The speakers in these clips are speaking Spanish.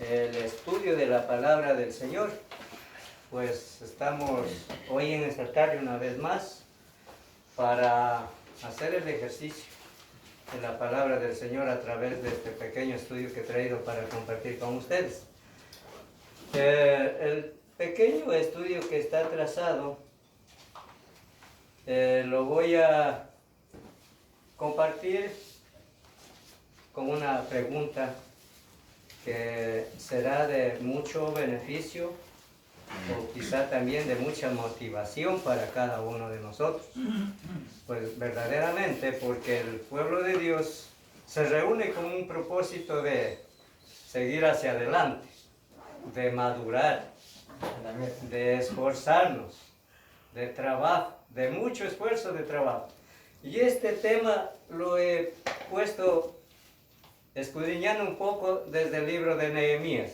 el estudio de la palabra del Señor. Pues estamos hoy en esta tarde una vez más para hacer el ejercicio de la palabra del Señor a través de este pequeño estudio que he traído para compartir con ustedes. El pequeño estudio que está trazado lo voy a compartir con una pregunta que será de mucho beneficio o quizá también de mucha motivación para cada uno de nosotros. Pues verdaderamente porque el pueblo de Dios se reúne con un propósito de seguir hacia adelante, de madurar, de esforzarnos, de trabajo, de mucho esfuerzo de trabajo. Y este tema lo he puesto escudriñando un poco desde el libro de Nehemías.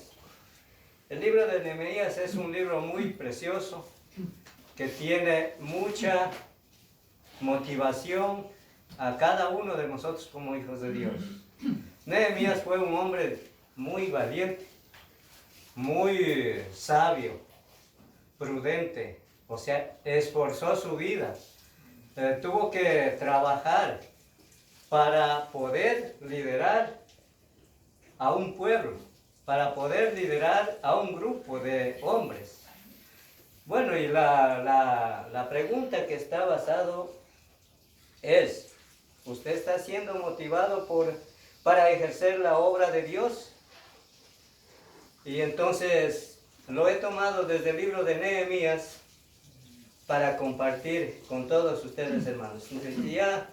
El libro de Nehemías es un libro muy precioso que tiene mucha motivación a cada uno de nosotros como hijos de Dios. Nehemías fue un hombre muy valiente, muy sabio, prudente, o sea, esforzó su vida, tuvo que trabajar para poder liderar a un pueblo, para poder liderar a un grupo de hombres. Bueno, y la pregunta que está basado es, ¿usted está siendo motivado para ejercer la obra de Dios? Y entonces lo he tomado desde el libro de Nehemías para compartir con todos ustedes, hermanos. Y ya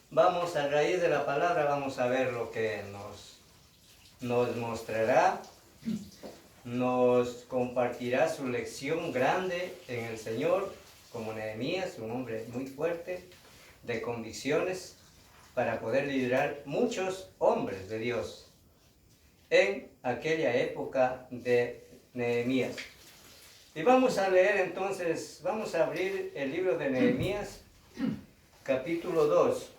vamos a raíz de la palabra, vamos a ver lo que nos mostrará, nos compartirá su lección grande en el Señor, como Nehemías, un hombre muy fuerte, de convicciones, para poder liderar muchos hombres de Dios en aquella época de Nehemías. Y vamos a leer entonces, vamos a abrir el libro de Nehemías, capítulo 2.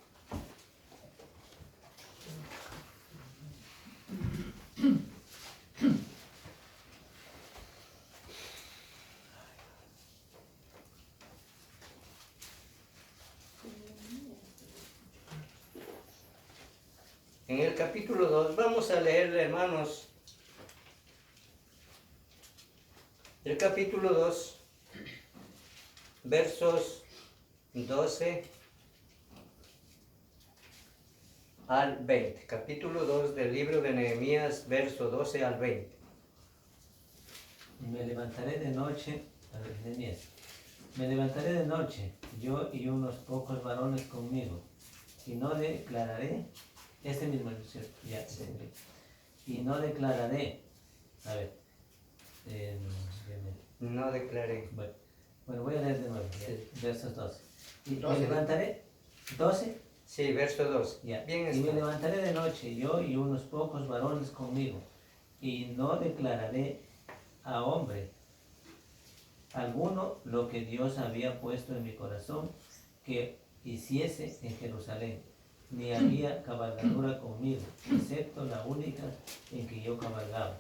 En el capítulo 2 vamos a leer, hermanos, el capítulo 2, versos 12 al 20. Capítulo 2 del libro de Nehemías, verso 12 al 20. Me levantaré de noche, a ver, Nehemías. Me levantaré de noche, yo y unos pocos varones conmigo, y no declararé, este mismo es cierto, ya, sí. Y no declararé, a ver, No declaré. bueno, voy a leer de nuevo, Sí. versos 12. Y 12. me levantaré, 12, Sí, verso 2. ya. Bien Y está. me levantaré de noche, yo y unos pocos varones conmigo, y no declararé a hombre alguno lo que Dios había puesto en mi corazón que hiciese en Jerusalén, ni había cabalgadura conmigo, excepto la única en que yo cabalgaba.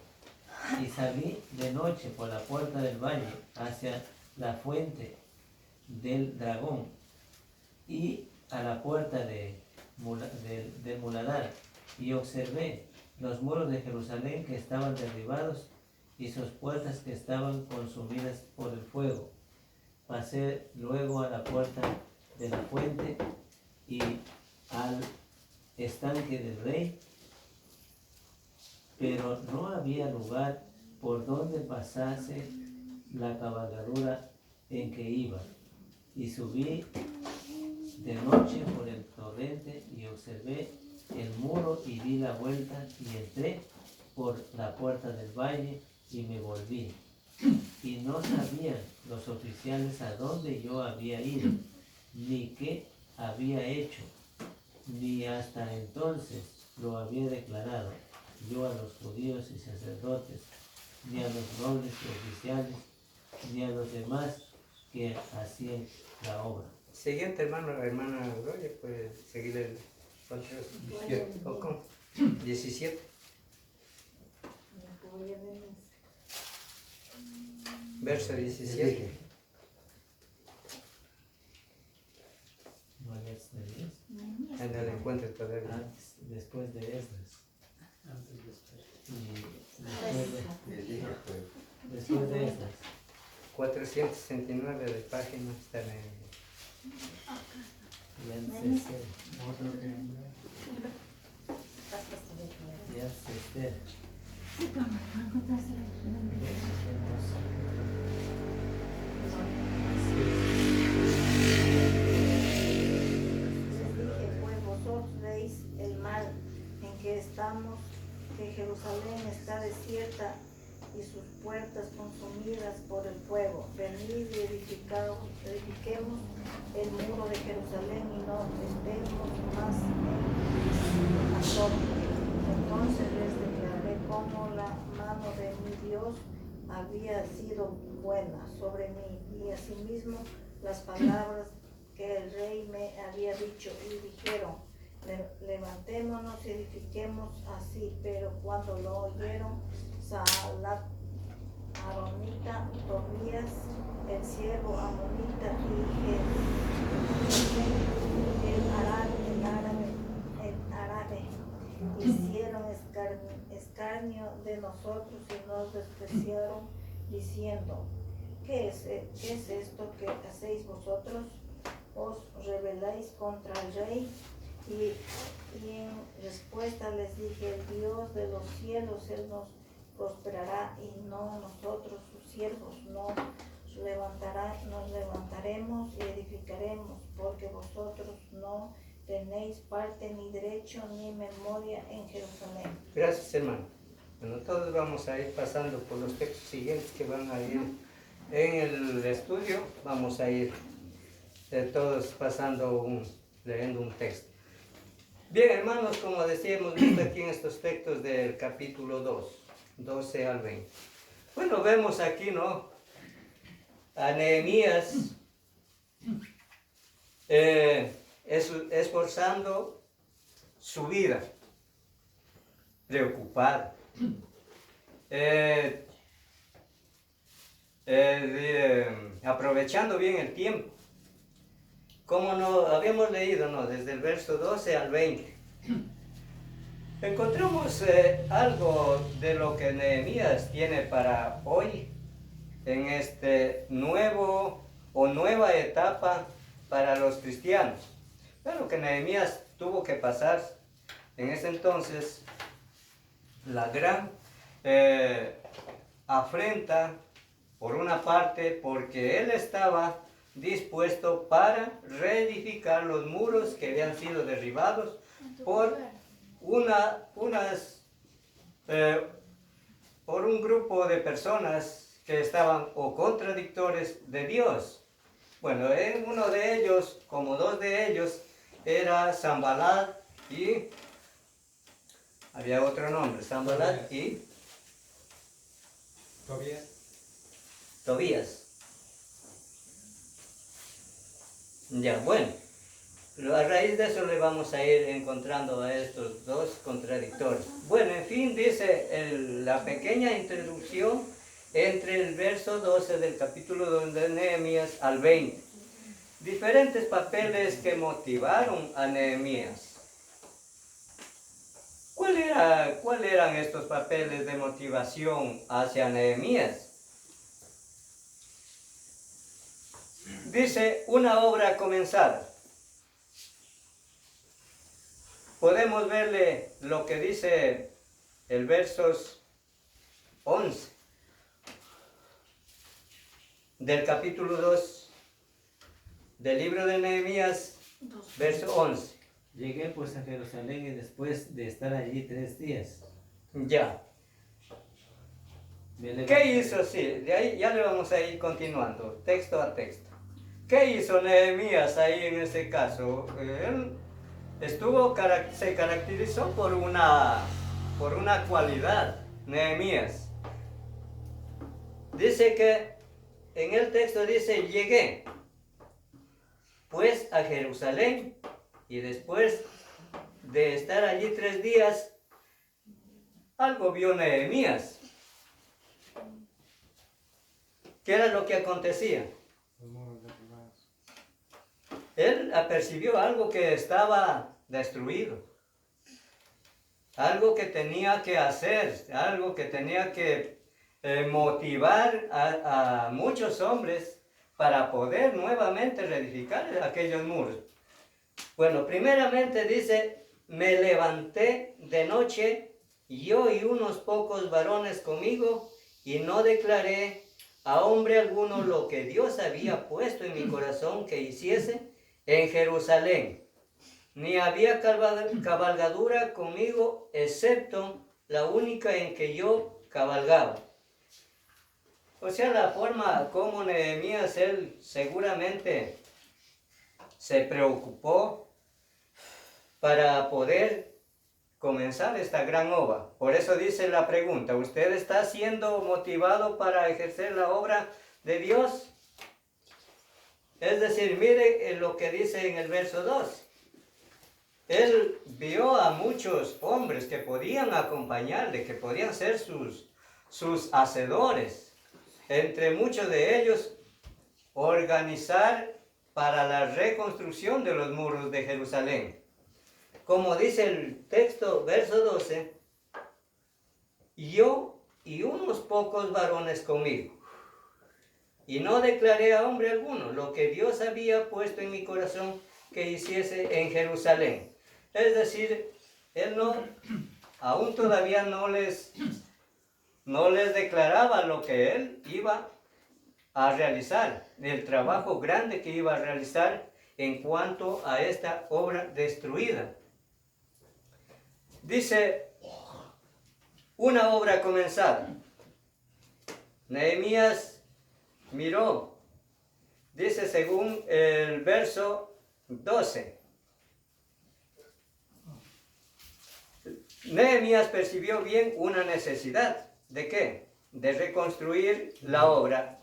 Y salí de noche por la puerta del valle hacia la fuente del dragón y a la puerta del muladar, y observé los muros de Jerusalén que estaban derribados y sus puertas que estaban consumidas por el fuego. Pasé luego a la puerta de la fuente y al estanque del rey, pero no había lugar por donde pasase la cabalgadura en que iba. Y subí de noche por el torrente y observé el muro y di la vuelta y entré por la puerta del valle y me volví. Y no sabían los oficiales a dónde yo había ido, ni qué había hecho, ni hasta entonces lo había declarado yo a los judíos y sacerdotes, ni a los nobles y oficiales, ni a los demás que hacían la obra. Siguiente, hermana Gloria, puede seguir el 17. verso 17. No es de 10. En el encuentro todavía. Antes, después de Esdras. Y después de Esdras. 469 de páginas está en Ya se espera. Ya se espera. Pues vosotros veis el mal en que estamos, que Jerusalén está desierta y sus puertas consumidas por el fuego. Venid y edifiquemos el muro de Jerusalén y no estemos más en asombro. Entonces les declaré cómo la mano de mi Dios había sido buena sobre mí, y asimismo las palabras que el rey me había dicho, y dijeron: levantémonos y edifiquemos así. Pero cuando lo oyeron Saalat, Aronita, Tobías, el siervo amonita, y el árabe, hicieron escarnio de nosotros y nos despreciaron, diciendo: ¿Qué es esto que hacéis vosotros? Os rebeláis contra el rey. Y en respuesta les dije: el Dios de los cielos, Él nos prosperará, y no nosotros sus siervos. Nos levantaremos y edificaremos, porque vosotros no tenéis parte ni derecho ni memoria en Jerusalén. Gracias, hermano. Bueno, todos vamos a ir pasando por los textos siguientes que van a ir en el estudio. Vamos a ir todos pasando leyendo un texto. Bien, hermanos, como decía, hemos visto aquí en estos textos del capítulo 2, 12 al 20. Bueno, vemos aquí, ¿no?, a Nehemías esforzando su vida, preocupado, aprovechando bien el tiempo. Como no habíamos leído, ¿no?, desde el verso 12 al 20, encontramos algo de lo que Nehemías tiene para hoy en este nuevo o nueva etapa para los cristianos. Claro que Nehemías tuvo que pasar en ese entonces la gran afrenta, por una parte, porque él estaba dispuesto para reedificar los muros que habían sido derribados por por un grupo de personas que estaban o contradictores de Dios. Bueno, uno de ellos, como dos de ellos, era Sanballat y había otro nombre, Sanballat y Tobías. Ya, bueno, a raíz de eso le vamos a ir encontrando a estos dos contradictores. Bueno, en fin, dice la pequeña introducción entre el verso 12 del capítulo 2 de Nehemías al 20. Diferentes papeles que motivaron a Nehemías. ¿Cuáles eran estos papeles de motivación hacia Nehemías? Dice, una obra comenzada. Podemos verle lo que dice el versos 11 del capítulo 2 del libro de Nehemías, verso 11. Llegué pues a Jerusalén y después de estar allí 3 días. Ya. ¿Qué hizo? Sí, de ahí ya le vamos a ir continuando, texto a texto. ¿Qué hizo Nehemías ahí en ese caso? Él se caracterizó por una cualidad, Nehemías. Dice que, en el texto dice, llegué pues a Jerusalén y después de estar allí 3 días, algo vio Nehemías. ¿qué era lo que acontecía? Él apercibió algo que estaba destruido, algo que tenía que hacer, algo que tenía que motivar a muchos hombres para poder nuevamente reedificar aquellos muros. Bueno, primeramente dice, me levanté de noche, yo y unos pocos varones conmigo, y no declaré a hombre alguno lo que Dios había puesto en mi corazón que hiciese en Jerusalén. Ni había cabalgadura conmigo, excepto la única en que yo cabalgaba. O sea, la forma como Nehemías, él seguramente se preocupó para poder comenzar esta gran obra. Por eso dice la pregunta, ¿usted está siendo motivado para ejercer la obra de Dios? Es decir, mire lo que dice en el verso 2. Él vio a muchos hombres que podían acompañarle, que podían ser sus hacedores. Entre muchos de ellos, organizar para la reconstrucción de los muros de Jerusalén. Como dice el texto, verso 12, yo y unos pocos varones conmigo. Y no declaré a hombre alguno lo que Dios había puesto en mi corazón que hiciese en Jerusalén. Es decir, él aún todavía no les declaraba lo que él iba a realizar, el trabajo grande que iba a realizar en cuanto a esta obra destruida. Dice, una obra comenzada. Nehemías miró, dice según el verso 12. Nehemías percibió bien una necesidad. ¿De qué? De reconstruir la obra.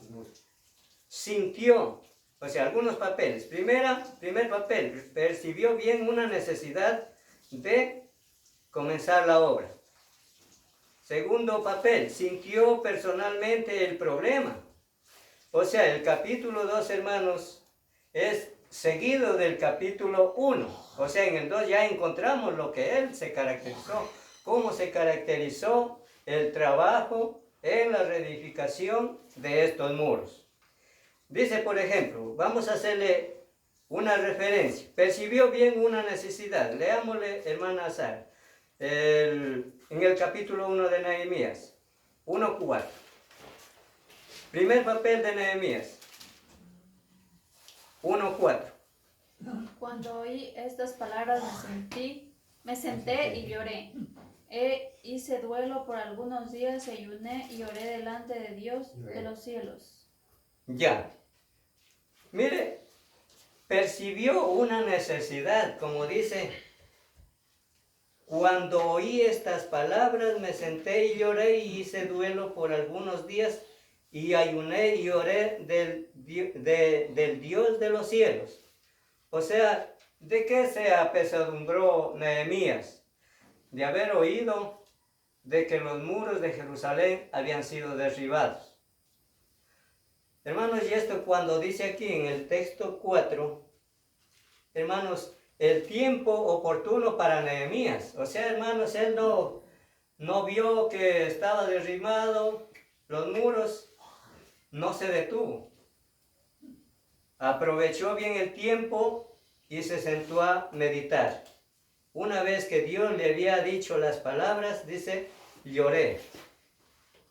Sintió, o sea, algunos papeles. Primer papel, percibió bien una necesidad de comenzar la obra. Segundo papel, sintió personalmente el problema. O sea, el capítulo 2, hermanos, es seguido del capítulo 1. O sea, en el 2 ya encontramos lo que él se caracterizó, cómo se caracterizó el trabajo en la reedificación de estos muros. Dice, por ejemplo, vamos a hacerle una referencia. Percibió bien una necesidad. Leámosle, hermana Sara, en el capítulo 1 de Nehemías, 1:4. Primer papel de Nehemías, 1:4. Cuando oí estas palabras me senté y lloré. Hice duelo por algunos días, ayuné y oré delante de Dios de los cielos. Ya. Mire, percibió una necesidad, como dice, cuando oí estas palabras me senté y lloré y hice duelo por algunos días y ayuné y oré del Dios de los cielos. O sea, ¿de qué se apesadumbró Nehemías? De haber oído de que los muros de Jerusalén habían sido derribados. Hermanos, y esto cuando dice aquí en el texto 4, hermanos, el tiempo oportuno para Nehemías. O sea, hermanos, él no vio que estaba derribado los muros, no se detuvo. Aprovechó bien el tiempo y se sentó a meditar. Una vez que Dios le había dicho las palabras, dice, lloré.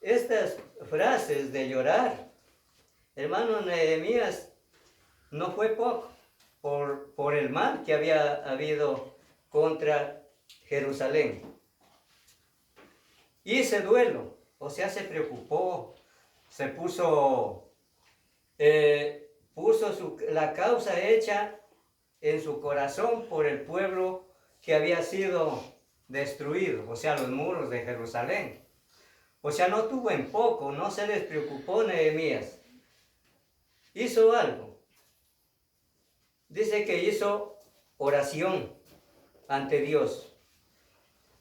Estas frases de llorar, hermano, Nehemías no fue poco por el mal que había habido contra Jerusalén. Hice duelo, o sea, se preocupó, se puso la causa hecha en su corazón por el pueblo que había sido destruido, o sea, los muros de Jerusalén. O sea, no tuvo en poco, no se despreocupó Nehemías. Hizo algo. Dice que hizo oración ante Dios.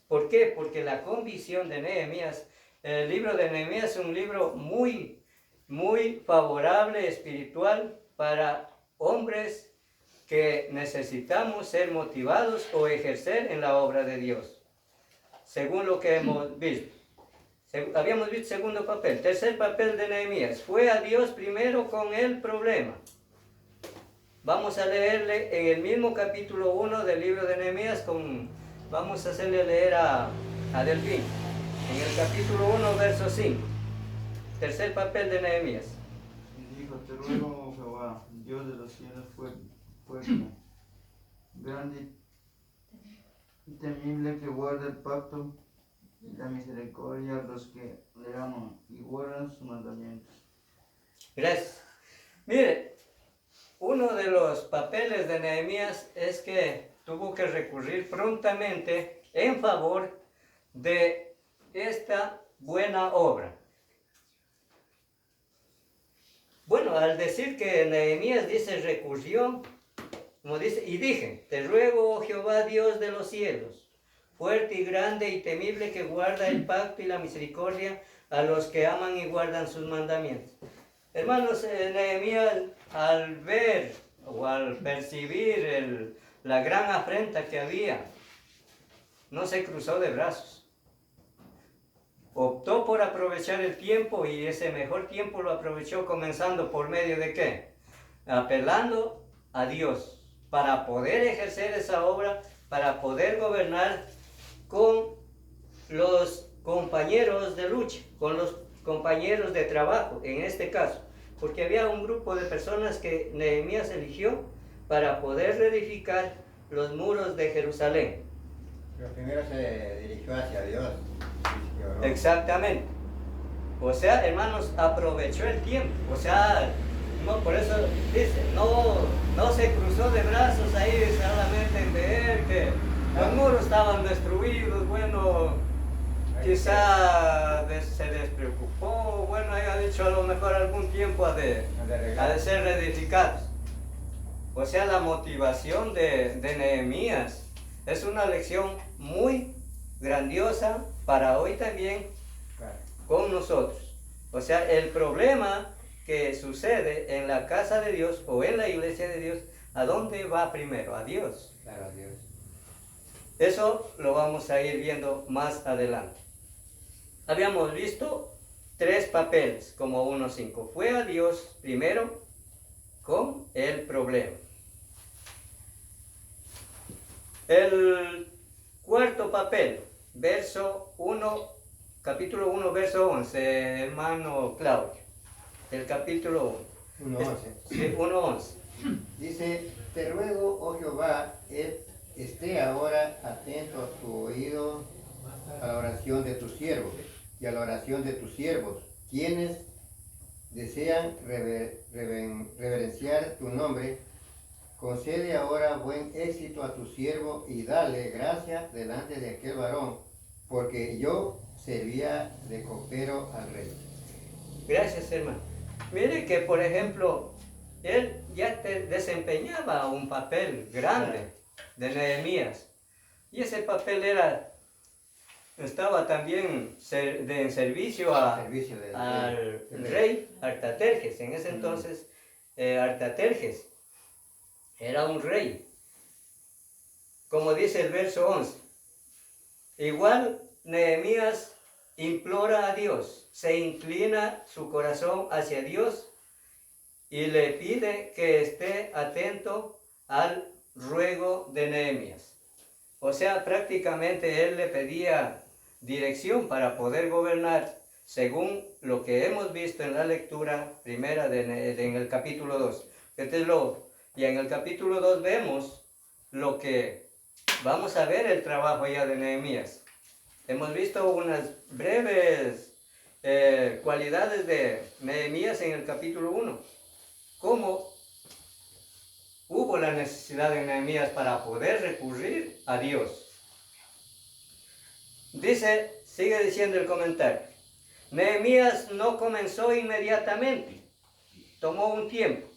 ¿Por qué? Porque la convicción de Nehemías, el libro de Nehemías es un libro muy muy favorable espiritual para hombres que necesitamos ser motivados o ejercer en la obra de Dios, según lo que hemos visto. Habíamos visto segundo papel. Tercer papel de Nehemías. Fue a Dios primero con el problema. Vamos a leerle en el mismo capítulo 1 del libro de Nehemías. Vamos a hacerle leer a Delfín. En el capítulo 1, verso 5. Tercer papel de Nehemías. Y dijo, te ruego, Jehová, Dios de los cielos fuerte, grande y temible, que guarda el pacto y la misericordia a los que le aman y guardan sus mandamientos. Gracias. Mire, uno de los papeles de Nehemías es que tuvo que recurrir prontamente en favor de esta buena obra. Bueno, al decir que Nehemías dice recurrió, como dice, y dije, te ruego, oh Jehová, Dios de los cielos, fuerte y grande y temible, que guarda el pacto y la misericordia a los que aman y guardan sus mandamientos. Hermanos, Nehemías, al ver o al percibir la gran afrenta que había, no se cruzó de brazos. Optó por aprovechar el tiempo, y ese mejor tiempo lo aprovechó comenzando por medio de ¿qué? Apelando a Dios para poder ejercer esa obra, para poder gobernar con los compañeros de lucha, con los compañeros de trabajo, en este caso, porque había un grupo de personas que Nehemías eligió para poder reedificar los muros de Jerusalén. Pero primero se dirigió hacia Dios. Exactamente. O sea, hermanos, aprovechó el tiempo. O sea, no, por eso dice, no se cruzó de brazos ahí solamente en ver que los muros estaban destruidos. Bueno, quizá se despreocupó. Bueno, haya dicho, a lo mejor algún tiempo ha de ser reedificados. O sea, la motivación de Nehemías es una lección muy grandiosa para hoy también con nosotros. O sea, el problema que sucede en la casa de Dios o en la iglesia de Dios, ¿a dónde va primero? A Dios. Claro, a Dios. Eso lo vamos a ir viendo más adelante. Habíamos visto 3 papeles como 1:5. Fue a Dios primero con el problema. El cuarto papel, capítulo 1, verso 11, hermano Claudio. El capítulo 1. 1:11. Sí, 1:11. Dice, te ruego, oh Jehová, esté ahora atento a tu oído a la oración de tus siervos y a la oración de tus siervos, quienes desean reverenciar tu nombre. Concede ahora buen éxito a tu siervo y dale gracia delante de aquel varón, porque yo servía de copero al rey. Gracias, hermano. Mire que, por ejemplo, él ya desempeñaba un papel grande de Nehemías. Y ese papel estaba también en servicio al rey Artajerjes. En ese entonces, Artajerjes era un rey. Como dice el verso 11. Igual Nehemías implora a Dios, se inclina su corazón hacia Dios y le pide que esté atento al ruego de Nehemías. O sea, prácticamente él le pedía dirección para poder gobernar según lo que hemos visto en la lectura primera en el capítulo 2. Y en el capítulo 2 vemos lo que vamos a ver, el trabajo ya de Nehemías. Hemos visto unas breves cualidades de Nehemías en el capítulo 1. Cómo hubo la necesidad de Nehemías para poder recurrir a Dios. Sigue diciendo el comentario. Nehemías no comenzó inmediatamente, tomó un tiempo.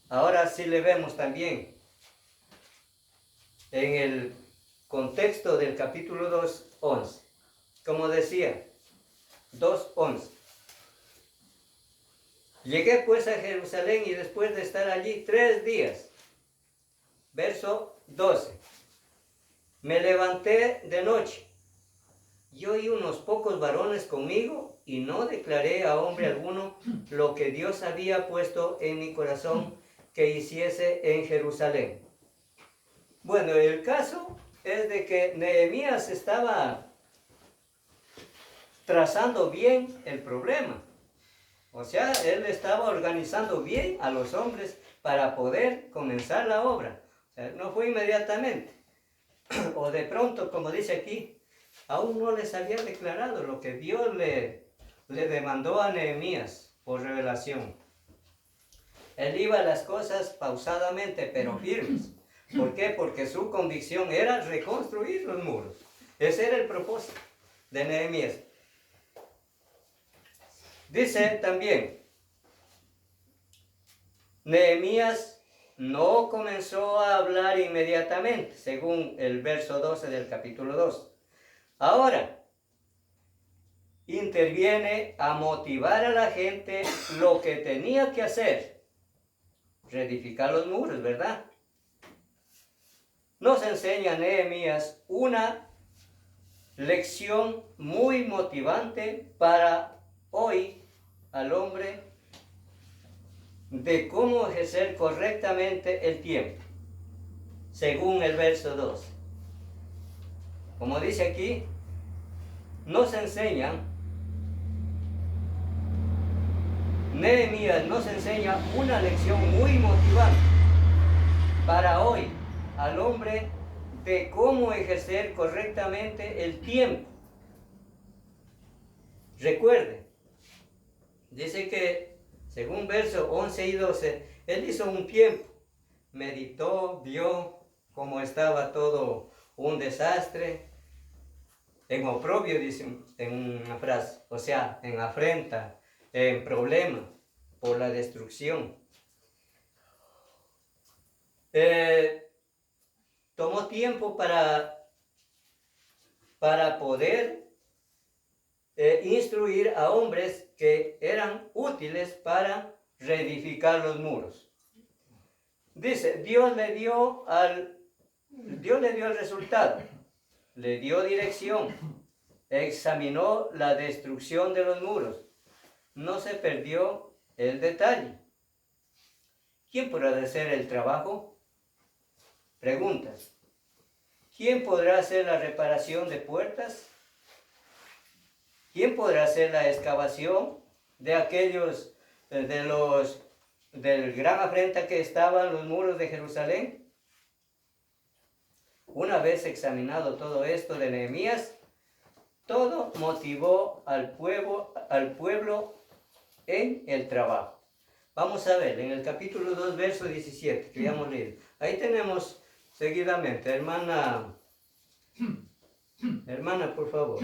Ahora sí le vemos también en el contexto del capítulo 2:11. Como decía, 2:11. Llegué pues a Jerusalén y después de estar allí 3 días, verso 12, me levanté de noche y oí unos pocos varones conmigo y no declaré a hombre alguno lo que Dios había puesto en mi corazón que hiciese en Jerusalén. Bueno, el caso es de que Nehemías estaba trazando bien el problema. O sea, él estaba organizando bien a los hombres para poder comenzar la obra. O sea, no fue inmediatamente. O de pronto, como dice aquí, aún no les había declarado lo que Dios le demandó a Nehemías por revelación. Él iba a las cosas pausadamente, pero firmes. ¿Por qué? Porque su convicción era reconstruir los muros. Ese era el propósito de Nehemías. Dice también, Nehemías no comenzó a hablar inmediatamente, según el verso 12 del capítulo 2. Ahora, interviene a motivar a la gente lo que tenía que hacer. Reedificar los muros, ¿verdad? Nos enseña Nehemías una lección muy motivante para hoy al hombre de cómo ejercer correctamente el tiempo, según el verso 2. Como dice aquí, nos enseña, Nehemías nos enseña una lección muy motivante para hoy al hombre de cómo ejercer correctamente el tiempo. Recuerde, dice que según versos 11 y 12, él hizo un tiempo, meditó, vio cómo estaba todo un desastre, en oprobio, dice en una frase, o sea, en afrenta, en problema, por la destrucción. Tomó tiempo para poder instruir a hombres que eran útiles para reedificar los muros. Dice, Dios le dio el resultado, le dio dirección, examinó la destrucción de los muros, no se perdió el detalle. ¿Quién podrá hacer el trabajo? Preguntas. ¿Quién podrá hacer la reparación de puertas? ¿Quién podrá hacer la excavación de aquellos, del gran afrenta que estaban los muros de Jerusalén? Una vez examinado todo esto de Nehemías, todo motivó al pueblo en el trabajo. Vamos a ver, en el capítulo 2, verso 17, que ya hemos leído. Ahí tenemos seguidamente, hermana, por favor.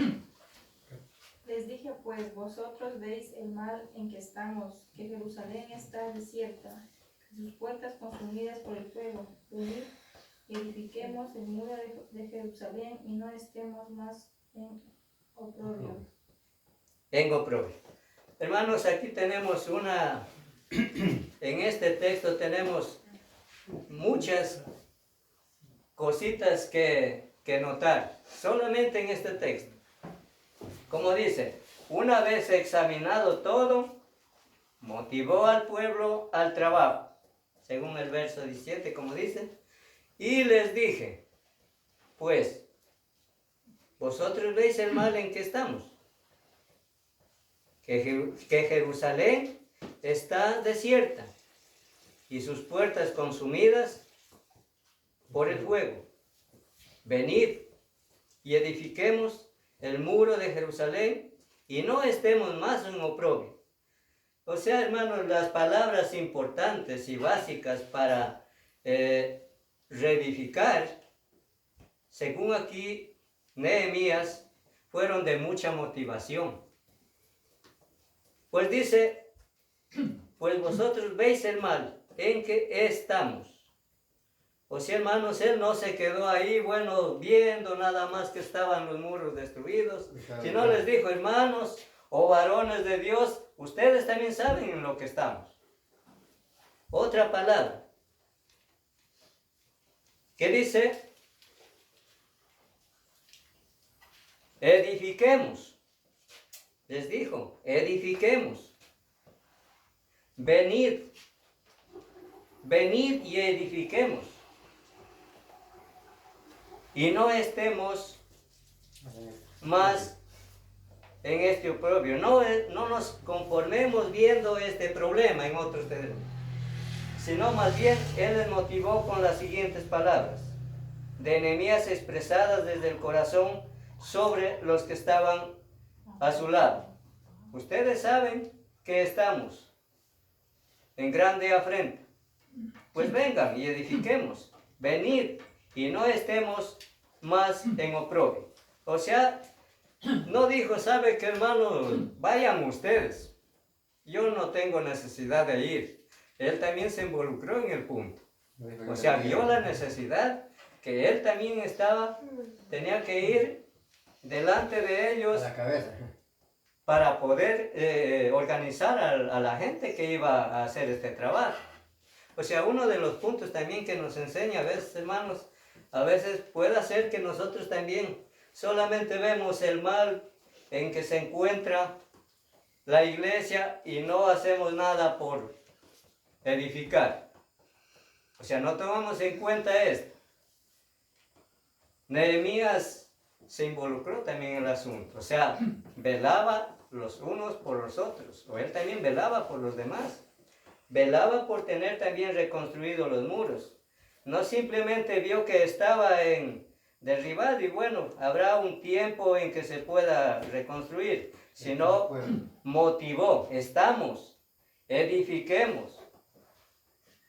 Les dije pues, vosotros veis el mal en que estamos, que Jerusalén está desierta, que sus puertas consumidas por el fuego. Venid y edifiquemos el muro de Jerusalén y no estemos más en oprobio. En oprobio. Hermanos, aquí tenemos en este texto tenemos muchas cositas que notar, solamente en este texto. Como dice, una vez examinado todo, motivó al pueblo al trabajo, según el verso 17, como dice, y les dije, pues, vosotros veis el mal en que estamos, que Jerusalén está desierta y sus puertas consumidas por el fuego. Venid y edifiquemos el muro de Jerusalén y no estemos más en oprobio. O sea, hermanos, las palabras importantes y básicas para reedificar, según aquí Nehemías, fueron de mucha motivación. Pues dice, pues vosotros veis el mal en que estamos. O sea, hermanos, él no se quedó ahí, bueno, viendo nada más que estaban los muros destruidos, sino les dijo, hermanos, o varones de Dios, ustedes también saben en lo que estamos. Otra palabra que dice, edifiquemos. Les dijo, edifiquemos. Venid y edifiquemos. Y no estemos más en este oprobio. No nos conformemos viendo este problema en otros terrenos, sino más bien Él les motivó con las siguientes palabras de Nehemías expresadas desde el corazón sobre los que estaban a su lado. Ustedes saben que estamos en grande afrenta. Pues vengan y edifiquemos. Venid y no estemos más en oprobio. O sea, no dijo, ¿sabe qué, hermanos? Vayan ustedes. Yo no tengo necesidad de ir. Él también se involucró en el punto. O sea, vio la necesidad que él también tenía que ir delante de ellos A la cabeza. para poder organizar a la gente que iba a hacer este trabajo. O sea, uno de los puntos también que nos enseña a veces, hermanos, a veces puede ser que nosotros también solamente vemos el mal en que se encuentra la iglesia y no hacemos nada por edificar. O sea, no tomamos en cuenta esto. Nehemías se involucró también en el asunto. O sea, velaba los unos por los otros. O él también velaba por los demás. Velaba por tener también reconstruidos los muros. No simplemente vio que estaba derribado y bueno, habrá un tiempo en que se pueda reconstruir, sino motivó, edifiquemos.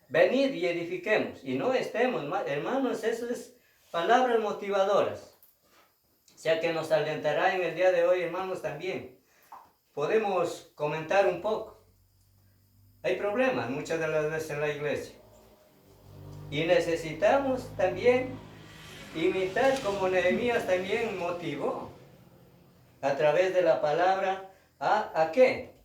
Venid y edifiquemos. Y no estemos, hermanos, eso es palabras motivadoras. O sea que nos alentará en el día de hoy, hermanos, también. Podemos comentar un poco. Hay problemas muchas de las veces en la iglesia. Y necesitamos también imitar como Nehemías también motivó a través de la palabra. ¿A qué?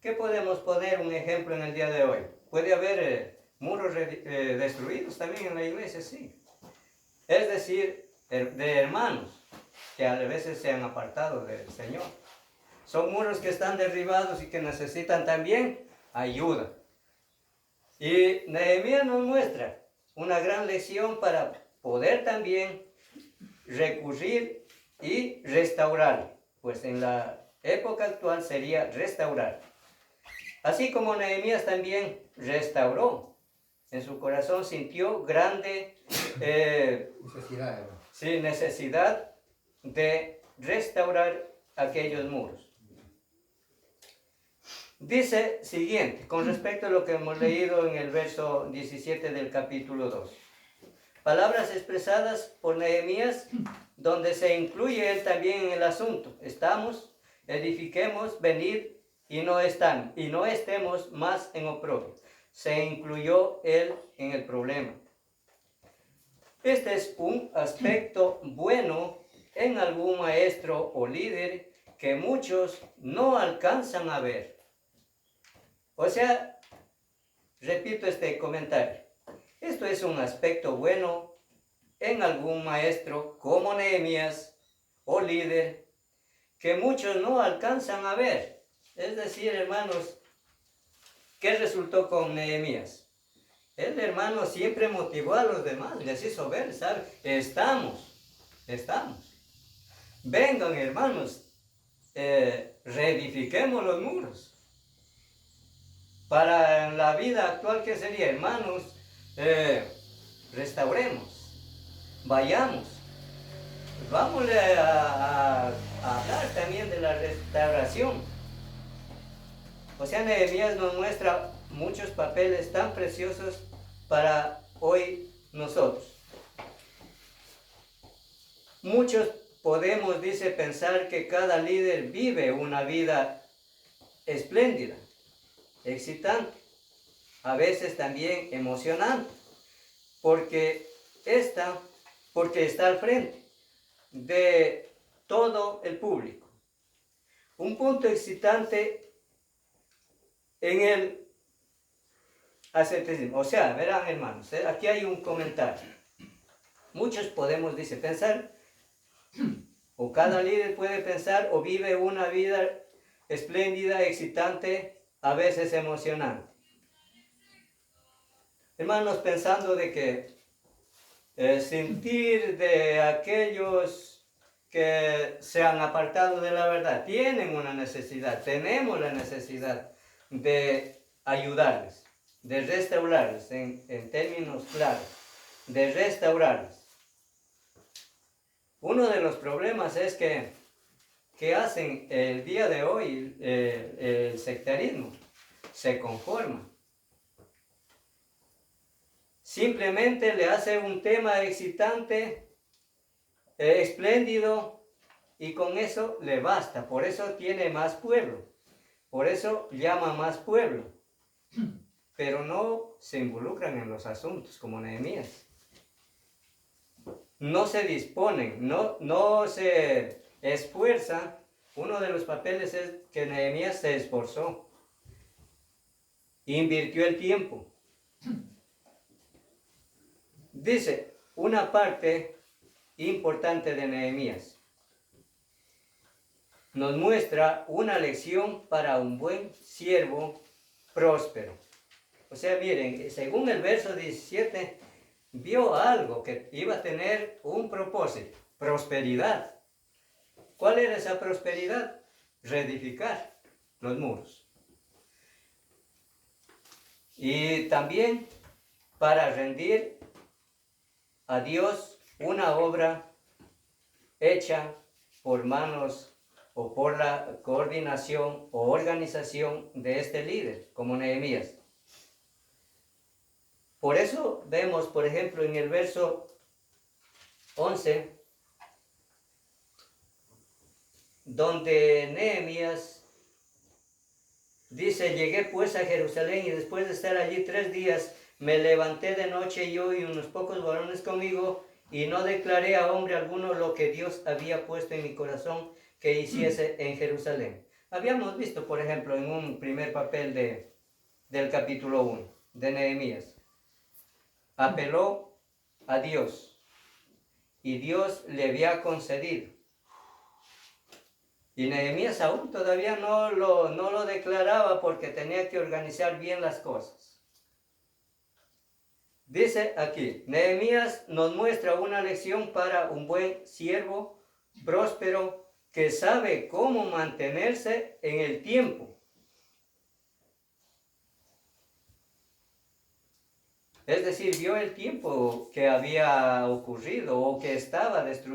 ¿Qué podemos poner un ejemplo en el día de hoy? Puede haber muros destruidos también en la iglesia, sí. Es decir, de hermanos que a veces se han apartado del Señor. Son muros que están derribados y que necesitan también ayuda. Y Nehemías nos muestra una gran lección para poder también recurrir y restaurar. Pues en la época actual sería restaurar. Así como Nehemías también restauró. En su corazón sintió grande necesidad de restaurar aquellos muros. Dice siguiente, con respecto a lo que hemos leído en el verso 17 del capítulo 2. Palabras expresadas por Nehemías, donde se incluye él también en el asunto. Estamos, edifiquemos, venid y no estemos más en oprobio. Se incluyó él en el problema. Este es un aspecto bueno en algún maestro o líder que muchos no alcanzan a ver. O sea, repito este comentario. Esto es un aspecto bueno en algún maestro como Nehemías o líder que muchos no alcanzan a ver. Es decir, hermanos, ¿qué resultó con Nehemías? El hermano siempre motivó a los demás, les hizo ver, ¿sabe? Estamos. Vengan, hermanos, reedifiquemos los muros. Para la vida actual, ¿qué sería? Hermanos, restauremos, vayamos. Vamos a hablar también de la restauración. O sea, Nehemías nos muestra muchos papeles tan preciosos para hoy nosotros. Muchos podemos, dice, pensar que cada líder vive una vida espléndida, excitante, a veces también emocionante, porque está al frente de todo el público. un punto excitante en el ascetismo. O sea, verán hermanos, aquí hay un comentario. Muchos podemos, dice, pensar, o cada líder puede pensar o vive una vida espléndida, excitante, a veces emocionante. Hermanos, pensando de que el sentir de aquellos que se han apartado de la verdad tienen una necesidad, tenemos la necesidad de ayudarles, de restaurarles, en términos claros, de restaurarles. Uno de los problemas es que hacen el día de hoy el sectarismo, se conforman. Simplemente le hace un tema excitante, espléndido, y con eso le basta. Por eso tiene más pueblo, por eso llama más pueblo, pero no se involucran en los asuntos como Nehemías. No se disponen, no se esfuerzan. Uno de los papeles es que Nehemías se esforzó, invirtió el tiempo. Dice, una parte importante de Nehemías nos muestra una lección para un buen siervo próspero. O sea, miren, según el verso 17, vio algo que iba a tener un propósito, prosperidad. ¿Cuál era esa prosperidad? Reedificar los muros. Y también para rendir a Dios una obra hecha por manos o por la coordinación o organización de este líder, como Nehemías. Por eso vemos, por ejemplo, en el verso 11, donde Nehemías dice, llegué pues a Jerusalén y después de estar allí 3 días, me levanté de noche yo y unos pocos varones conmigo, y no declaré a hombre alguno lo que Dios había puesto en mi corazón que hiciese en Jerusalén. Habíamos visto, por ejemplo, en un primer papel del capítulo 1 de Nehemías. Apeló a Dios y Dios le había concedido. Y Nehemías aún todavía no lo declaraba porque tenía que organizar bien las cosas. Dice aquí, Nehemías nos muestra una lección para un buen siervo próspero que sabe cómo mantenerse en el tiempo. Es decir, vio el tiempo que había ocurrido o que estaba destruido.